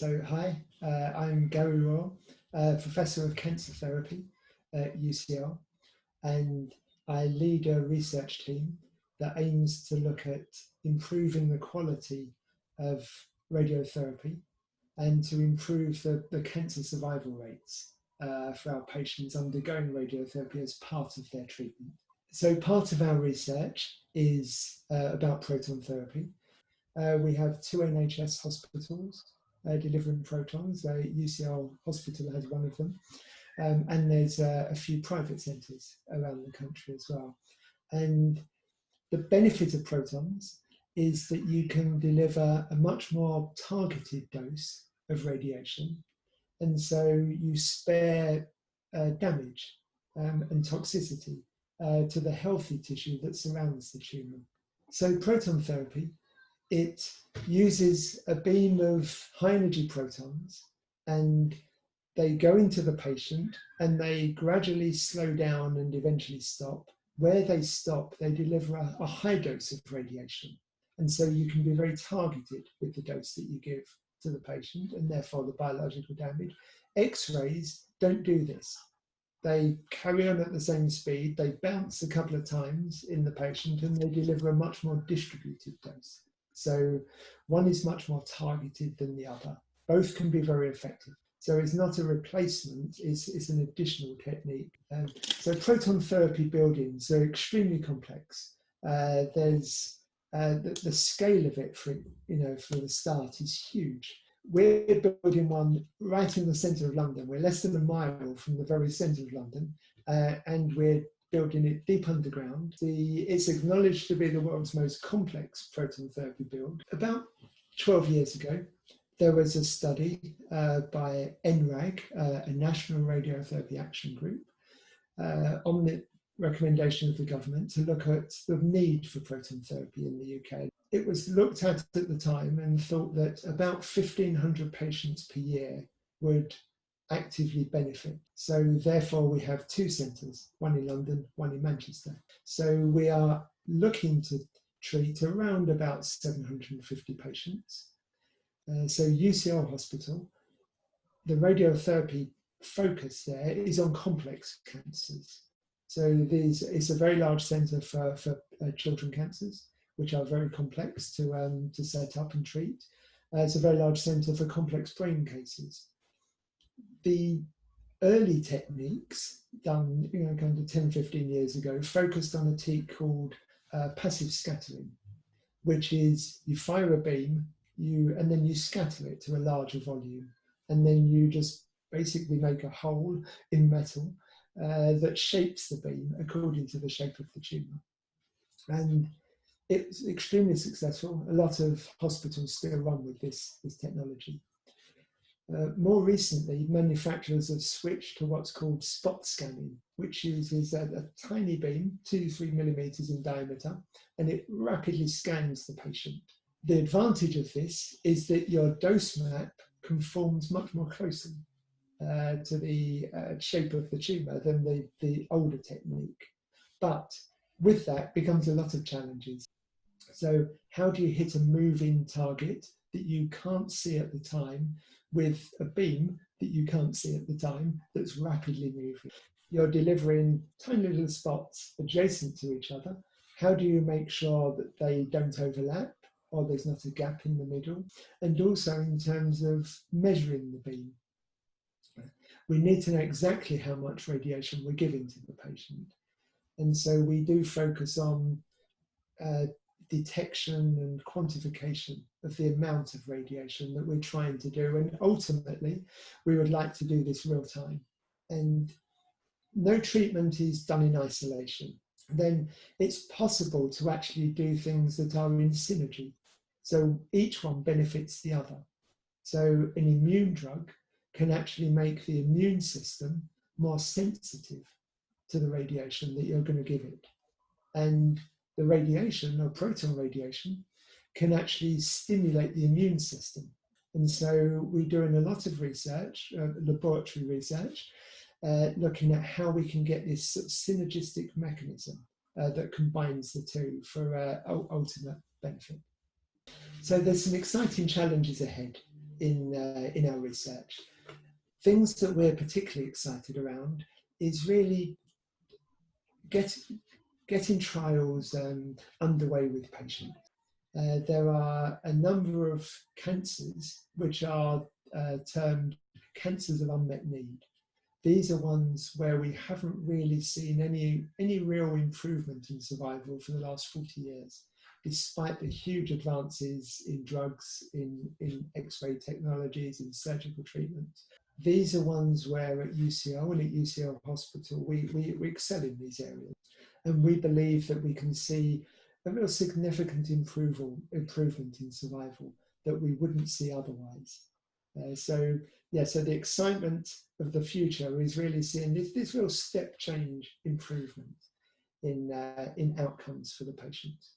Hi, I'm Gary Royle, Professor of Cancer Therapy at UCL, and I lead a research team that aims to look at improving the quality of radiotherapy and to improve the cancer survival rates for our patients undergoing radiotherapy as part of their treatment. So part of our research is about proton therapy. We have two NHS hospitals delivering protons. UCL Hospital has one of them. And there's a few private centres around the country as well. And the benefit of protons is that you can deliver a much more targeted dose of radiation. And so you spare damage and toxicity to the healthy tissue that surrounds the tumour. So proton therapy, it uses a beam of high energy protons, and they go into the patient and they gradually slow down and eventually stop. Where they stop, they deliver a high dose of radiation. And so you can be very targeted with the dose that you give to the patient, and therefore the biological damage. X-rays don't do this. They carry on at the same speed, they bounce a couple of times in the patient, and they deliver a much more distributed dose. So one is much more targeted than the other. Both can be very effective. So it's not a replacement, it's an additional technique. So proton therapy buildings are extremely complex. There's the scale of it for the start is huge. We're building one right in the centre of London. We're less than a mile from the very centre of London, and we're building it deep underground. It's acknowledged to be the world's most complex proton therapy build. About 12 years ago, there was a study by NRAG, a National Radiotherapy Action Group, on the recommendation of the government to look at the need for proton therapy in the UK. It was looked at the time and thought that about 1,500 patients per year would actively benefit. So therefore we have two centres, one in London, one in Manchester. So we are looking to treat around about 750 patients. So UCL Hospital, the radiotherapy focus there is on complex cancers. So it's a very large centre for children cancers, which are very complex to set up and treat. It's a very large centre for complex brain cases. The early techniques done kind of 10, 15 years ago focused on a technique called passive scattering, which is you fire a beam, and then you scatter it to a larger volume, and then you just basically make a hole in metal that shapes the beam according to the shape of the tumour. And it's extremely successful. A lot of hospitals still run with this technology. More recently, manufacturers have switched to what's called spot scanning, which uses a tiny beam, 2 to 3 millimeters in diameter, and it rapidly scans the patient. The advantage of this is that your dose map conforms much more closely to the shape of the tumour than the older technique. But with that becomes a lot of challenges. So how do you hit a moving target that you can't see at the time with a beam that you can't see at the time that's rapidly moving? You're delivering tiny little spots adjacent to each other. How do you make sure that they don't overlap or there's not a gap in the middle? And also in terms of measuring the beam. We need to know exactly how much radiation we're giving to the patient. And so we do focus on detection and quantification of the amount of radiation that we're trying to do. And ultimately, we would like to do this real time. And no treatment is done in isolation. Then it's possible to actually do things that are in synergy. So each one benefits the other. So an immune drug can actually make the immune system more sensitive to the radiation that you're going to give it. And the radiation, or proton radiation, can actually stimulate the immune system. And so we're doing a lot of research, laboratory research, looking at how we can get this sort of synergistic mechanism that combines the two for ultimate benefit. So there's some exciting challenges ahead. in our research. Things that we're particularly excited around is really getting trials underway with patients. There are a number of cancers which are termed cancers of unmet need. These are ones where we haven't really seen any real improvement in survival for the last 40 years, despite the huge advances in drugs, in X-ray technologies, in surgical treatments. These are ones where at UCL and at UCL Hospital, we excel in these areas. And we believe that we can see a real significant improvement in survival that we wouldn't see otherwise. So the excitement of the future is really seeing this real step change improvement in outcomes for the patients.